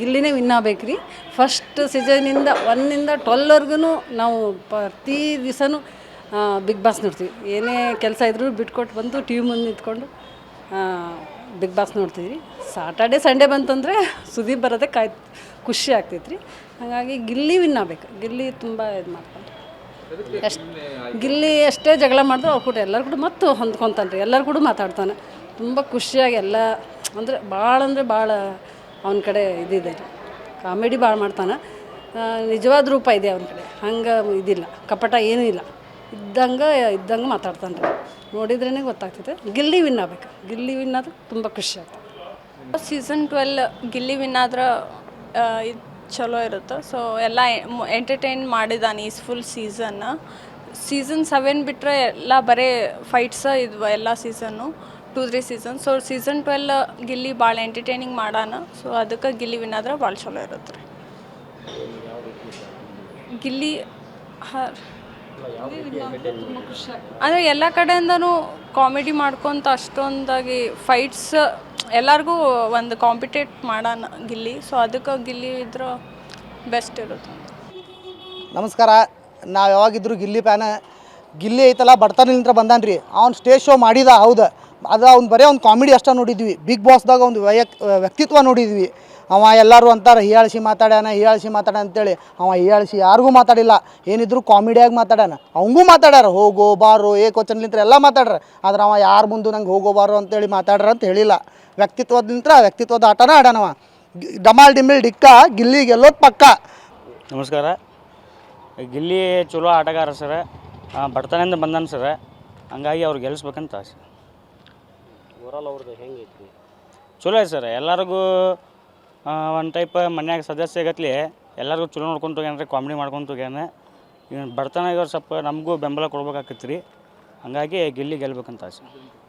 ಗಿಲ್ಲಿನೇ win ಆಗ್ಬೇಕು ರೀ. First ಸೀಸನಿಂದ 1ಇಂದ 12ವರೆಗೂ ನಾವು ಪ್ರತಿ ದಿವಸನೂ ಬಿಗ್ ಬಾಸ್ ನೋಡ್ತೀವಿ. ಏನೇ ಕೆಲಸ ಇದ್ರೂ ಬಿಟ್ಕೊಟ್ಟು ಬಂದು ಟಿ ವಿ ಮುಂದೆ ನಿಂತ್ಕೊಂಡು ಬಿಗ್ ಬಾಸ್ ನೋಡ್ತೀವಿ. ಸಾಟರ್ಡೆ ಸಂಡೇ ಬಂತಂದರೆ ಸುದೀಪ್ ಬರೋದೇ ಖುಷಿ ಆಗ್ತೈತೆ ರೀ. ಹಾಗಾಗಿ ಗಿಲ್ಲಿ ವಿನ್ ಆಗ್ಬೇಕು. ಗಿಲ್ಲಿ ತುಂಬ ಇದು ಮಾಡ್ತಾರೆ. ಗಿಲ್ಲಿ ಎಷ್ಟೇ ಜಗಳ ಮಾಡಿದ್ರು ಅವ್ರು ಕೂಡ ಎಲ್ಲರೂ ಕೂಡ ಮತ್ತು ಹೊಂದ್ಕೊತಾನೆ ರೀ. ಎಲ್ಲರೂ ಕೂಡ ಮಾತಾಡ್ತಾನೆ ತುಂಬ ಖುಷಿಯಾಗಿ. ಎಲ್ಲ ಅಂದರೆ ಭಾಳ ಅವನ ಕಡೆ ಇದಿದೆ ರೀ. ಕಾಮಿಡಿ ಭಾಳ ಮಾಡ್ತಾನೆ. ನಿಜವಾದ ರೂಪ ಇದೆ ಅವನ ಕಡೆ. ಹಂಗೆ ಇದಿಲ್ಲ, ಕಪಟ ಏನೂ ಇಲ್ಲ. ಇದ್ದಂಗೆ ಮಾತಾಡ್ತಾನೆ ರೀ. ನೋಡಿದ್ರೇ ಗೊತ್ತಾಗ್ತೈತೆ. ಗಿಲ್ಲಿ ವಿನ್ ಆಗ್ಬೇಕು. ಗಿಲ್ಲಿ ವಿನ್ ಆದ್ರೆ ತುಂಬ ಖುಷಿ ಆಗ್ತದೆ. ಸೀಸನ್ 12 ಗಿಲ್ಲಿ ವಿನ್ ಆದ್ರೆ ಇದು ಚಲೋ ಇರುತ್ತೆ. ಸೊ ಎಲ್ಲ ಎಂಟರ್ಟೈನ್ ಮಾಡಿದ್ದಾನೆ ಈ ಫುಲ್ ಸೀಸನ್ 7 ಬಿಟ್ಟರೆ ಎಲ್ಲ ಬರೀ ಫೈಟ್ಸ ಇದ್ವು ಎಲ್ಲ season 2-3 season. So season 12 Gilli ಭಾಳ ಎಂಟರ್ಟೈನಿಂಗ್ ಮಾಡಾನ. ಸೊ ಅದಕ್ಕೆ ಗಿಲ್ಲಿ ವಿನ್ ಆದ್ರೆ ಭಾಳ ಚಲೋ ಇರುತ್ತೆ ರೀ. ಗಿಲ್ಲಿ ಅಂದರೆ ಎಲ್ಲ ಕಡೆಯಿಂದನೂ ಕಾಮಿಡಿ ಮಾಡ್ಕೊತ ಅಷ್ಟೊಂದಾಗಿ ಫೈಟ್ಸ್ ಎಲ್ಲರಿಗೂ ಒಂದು ಕಾಂಪಿಟೇಟ್ ಮಾಡಾನ ಗಿಲ್ಲಿ. ಸೊ ಅದಕ್ಕೆ ಗಿಲ್ಲಿ ಇದ್ರೆ ಬೆಸ್ಟ್ ಇರುತ್ತೆ. ನಮಸ್ಕಾರ. ನಾವು ಯಾವಾಗಿದ್ರು ಗಿಲ್ಲಿ ಫ್ಯಾನ. ಗಿಲ್ಲಿ ಐತಲ್ಲ ಬಡತನದಿಂದ ಬಂದಾನ ರೀ. ಅವ್ನು ಸ್ಟೇಜ್ ಶೋ ಮಾಡಿದ ಹೌದು. ಅದು ಅವ್ನು ಬರೀ ಒಂದು ಕಾಮಿಡಿ ಅಷ್ಟೇ ನೋಡಿದ್ವಿ. ಬಿಗ್ ಬಾಸ್ದಾಗ ಒಂದು ವ್ಯಕ್ತಿತ್ವ ನೋಡಿದ್ವಿ. ಅವ ಎಲ್ಲರೂ ಅಂತಾರೆ ಹೀಯಾಳಿಸಿ ಮಾತಾಡ್ಯಾನ ಅಂತೇಳಿ. ಅವ ಹೀಯಾಳಿಸಿ ಯಾರಿಗೂ ಮಾತಾಡಿಲ್ಲ. ಏನಿದ್ರು ಕಾಮಿಡಿಯಾಗಿ ಮಾತಾಡ್ಯಾನ. ಅವಂಗೂ ಮಾತಾಡ್ಯಾರ ಹೋಗೋ ಬಾರೋ ಏಕವಚನಲಿಂತ್ರ ಎಲ್ಲ ಮಾತಾಡ್ರ. ಆದ್ರೆ ಅವ ಯಾರು ಮುಂದೆ ನಂಗೆ ಹೋಗೋ ಬಾರೋ ಅಂತೇಳಿ ಮಾತಾಡ್ರ ಅಂತ ಹೇಳಿಲ್ಲ. ವ್ಯಕ್ತಿತ್ವದ ಆಟನ ಆಡ್ಯಾನವ. ಡಮಾಲ್ ಡಿಮಿಲ್ ಡಿಕ್ಕ ಗಿಲ್ಲಿ ಗೆಲ್ಲೋದು ಪಕ್ಕ. ನಮಸ್ಕಾರ. ಗಿಲ್ಲಿ ಚಲೋ ಆಟಗಾರ ಸರ. ಬಡತನದಿಂದ ಬಂದಾನ ಸರ. ಹಂಗಾಗಿ ಅವ್ರು ಗೆಲ್ಲಿಸ್ಬೇಕಂತ ಆಸೆ. ಓವರಾಲ್ ಅವ್ರದ್ದು ಹೆಂಗೈತಿ? ಚಲೋ ಐತೆ ಸರ್. ಎಲ್ಲರಿಗೂ ಒಂದು ಟೈಪ್ ಮನ್ಯಾಗ ಸದಸ್ಯಗತ್ಲಿ ಎಲ್ಲರಿಗೂ ಚಲೋ ನೋಡ್ಕೊಂತ ಹೋಗ್ಯಾನ. ಕಾಮಿಡಿ ಮಾಡ್ಕೊಂತ ಹೋಗ್ಯಾನ. ಈಗ ಬಡತನ ಇವ್ರು ಸ್ವಲ್ಪ ನಮಗೂ ಬೆಂಬಲ ಕೊಡ್ಬೇಕಾಕೈತಿ ರೀ. ಹಂಗಾಗಿ ಗಿಲ್ಲಿ ಗೆಲ್ಬೇಕಂತ ಆಸೆ.